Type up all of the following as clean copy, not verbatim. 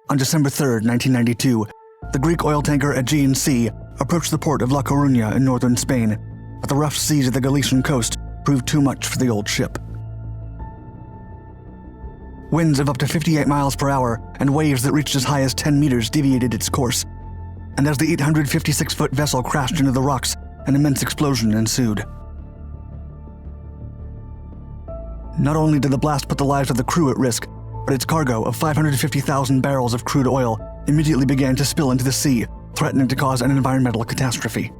On December 3, 1992, the Greek oil tanker Aegean Sea approached the port of A Coruña in northern Spain, but the rough seas of the Galician coast proved too much for the old ship. Winds of up to 58 miles per hour and waves that reached as high as 10 meters deviated its course, and as the 856-foot vessel crashed into the rocks, an immense explosion ensued. Not only did the blast put the lives of the crew at risk, but its cargo of 550,000 barrels of crude oil immediately began to spill into the sea, threatening to cause an environmental catastrophe.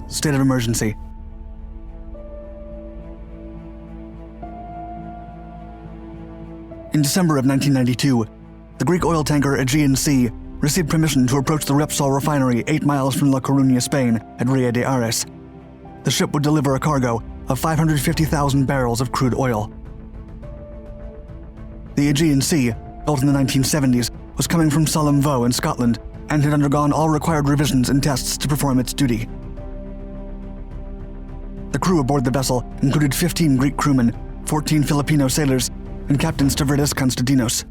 State of emergency. In December of 1992, the Greek oil tanker Aegean Sea received permission to approach the Repsol refinery 8 miles from A Coruña, Spain, at Ria de Ares. The ship would deliver a cargo of 550,000 barrels of crude oil. The Aegean Sea, built in the 1970s, was coming from Sullom Voe in Scotland and had undergone all required revisions and tests to perform its duty. The crew aboard the vessel included 15 Greek crewmen, 14 Filipino sailors, and Captain Stavridis Konstantinos.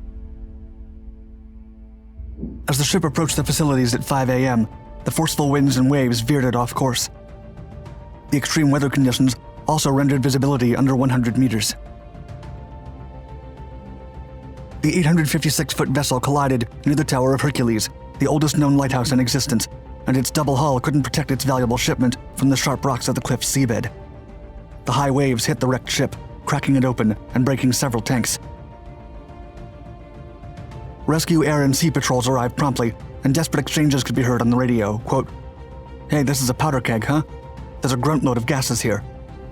As the ship approached the facilities at 5 a.m., the forceful winds and waves veered it off course. The extreme weather conditions also rendered visibility under 100 meters. The 856-foot vessel collided near the Tower of Hercules, the oldest known lighthouse in existence, and its double hull couldn't protect its valuable shipment from the sharp rocks of the cliff's seabed. The high waves hit the wrecked ship, cracking it open and breaking several tanks. Rescue, air, and sea patrols arrived promptly, and desperate exchanges could be heard on the radio. Quote, "Hey, this is a powder keg, huh? There's a grunt load of gases here.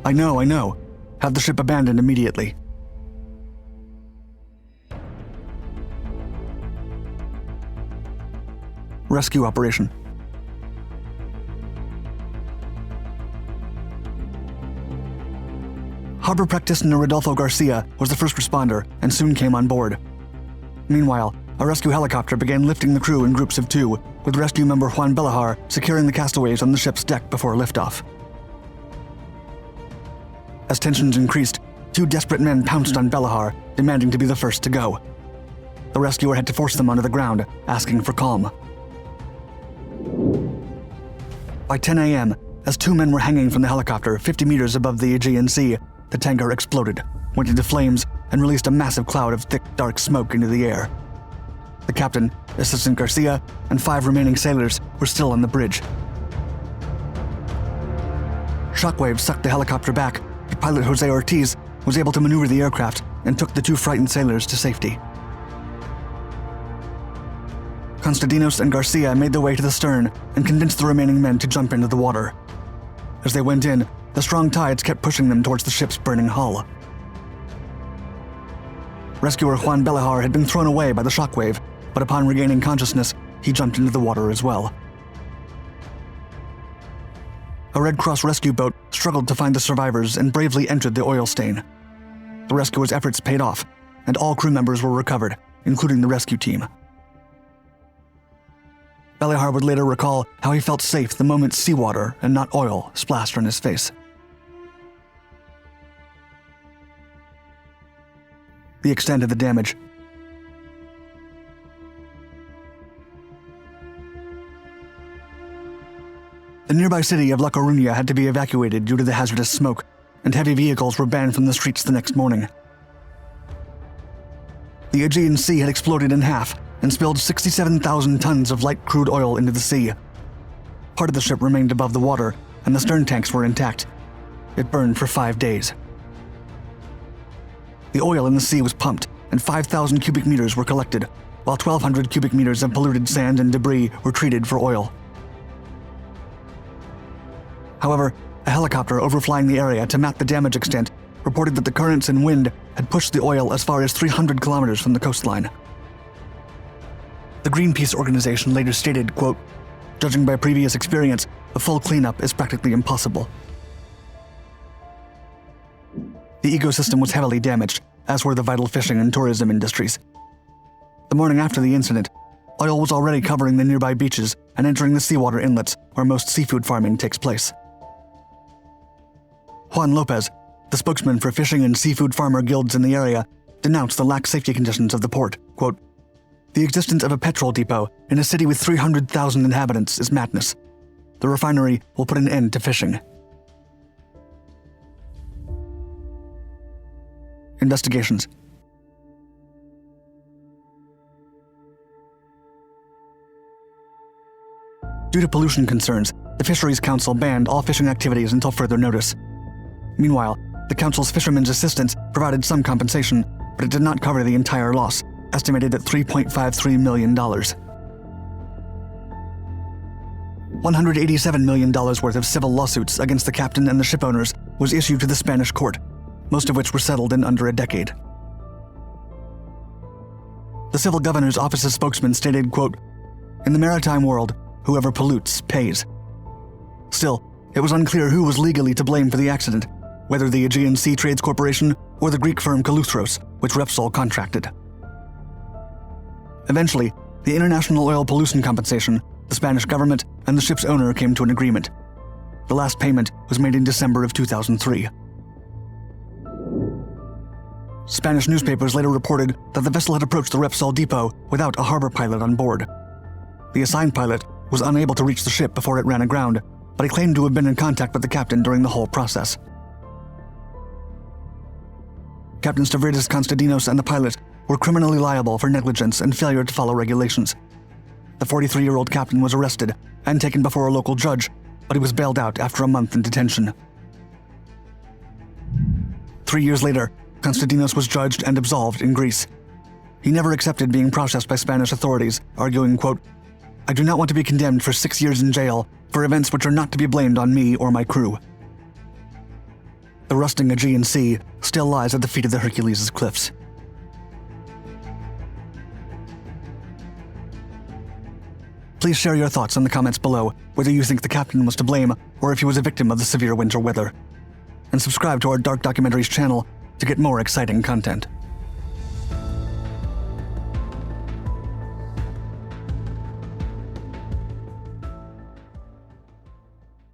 I know. Have the ship abandoned immediately." Rescue operation. Harbor practitioner Rodolfo Garcia was the first responder and soon came on board. Meanwhile, a rescue helicopter began lifting the crew in groups of 2, with rescue member Juan Belajar securing the castaways on the ship's deck before liftoff. As tensions increased, 2 desperate men pounced on Belajar, demanding to be the first to go. The rescuer had to force them onto the ground, asking for calm. By 10 a.m., as 2 men were hanging from the helicopter 50 meters above the Aegean Sea, the tanker exploded, went into flames, and released a massive cloud of thick, dark smoke into the air. The captain, Assistant Garcia, and 5 remaining sailors were still on the bridge. Shockwaves sucked the helicopter back, but pilot Jose Ortiz was able to maneuver the aircraft and took the 2 frightened sailors to safety. Konstantinos and Garcia made their way to the stern and convinced the remaining men to jump into the water. As they went in, the strong tides kept pushing them towards the ship's burning hull. Rescuer Juan Belajar had been thrown away by the shockwave, but upon regaining consciousness, he jumped into the water as well. A Red Cross rescue boat struggled to find the survivors and bravely entered the oil stain. The rescuers' efforts paid off, and all crew members were recovered, including the rescue team. Belajar would later recall how he felt safe the moment seawater and not oil splashed on his face. The extent of the damage. The nearby city of A Coruña had to be evacuated due to the hazardous smoke, and heavy vehicles were banned from the streets the next morning. The Aegean Sea had exploded in half and spilled 67,000 tons of light crude oil into the sea. Part of the ship remained above the water, and the stern tanks were intact. It burned for 5 days. The oil in the sea was pumped, and 5,000 cubic meters were collected, while 1,200 cubic meters of polluted sand and debris were treated for oil. However, a helicopter overflying the area to map the damage extent reported that the currents and wind had pushed the oil as far as 300 kilometers from the coastline. The Greenpeace organization later stated, quote, "Judging by previous experience, a full cleanup is practically impossible." The ecosystem was heavily damaged, as were the vital fishing and tourism industries. The morning after the incident, Oil was already covering the nearby beaches and entering the seawater inlets where most seafood farming takes place. Juan Lopez, the spokesman for fishing and seafood farmer guilds in the area, denounced the lax safety conditions of the port. Quote, "The existence of a petrol depot in a city with 300,000 inhabitants is madness. The refinery will put an end to fishing." Investigations. Due to pollution concerns, the Fisheries Council banned all fishing activities until further notice. Meanwhile, the council's fishermen's assistance provided some compensation, but it did not cover the entire loss, estimated at $3.53 million. $187 million worth of civil lawsuits against the captain and the ship owners was issued to the Spanish court, most of which were settled in under a decade. The civil governor's office's spokesman stated, quote, "In the maritime world, whoever pollutes pays." Still, it was unclear who was legally to blame for the accident, whether the Aegean Sea Trades Corporation or the Greek firm Kaluthros, which Repsol contracted. Eventually, the International Oil Pollution Compensation, the Spanish government, and the ship's owner came to an agreement. The last payment was made in December of 2003. Spanish newspapers later reported that the vessel had approached the Repsol depot without a harbor pilot on board. The assigned pilot was unable to reach the ship before it ran aground, but he claimed to have been in contact with the captain during the whole process. Captain Stavridis Konstantinos and the pilot were criminally liable for negligence and failure to follow regulations. The 43-year-old captain was arrested and taken before a local judge, but he was bailed out after a month in detention. 3 years later, Konstantinos was judged and absolved in Greece. He never accepted being processed by Spanish authorities, arguing, quote, "I do not want to be condemned for 6 years in jail for events which are not to be blamed on me or my crew." The rusting Aegean Sea still lies at the feet of the Hercules' cliffs. Please share your thoughts in the comments below, whether you think the captain was to blame or if he was a victim of the severe winter weather. And subscribe to our Dark Documentaries channel to get more exciting content.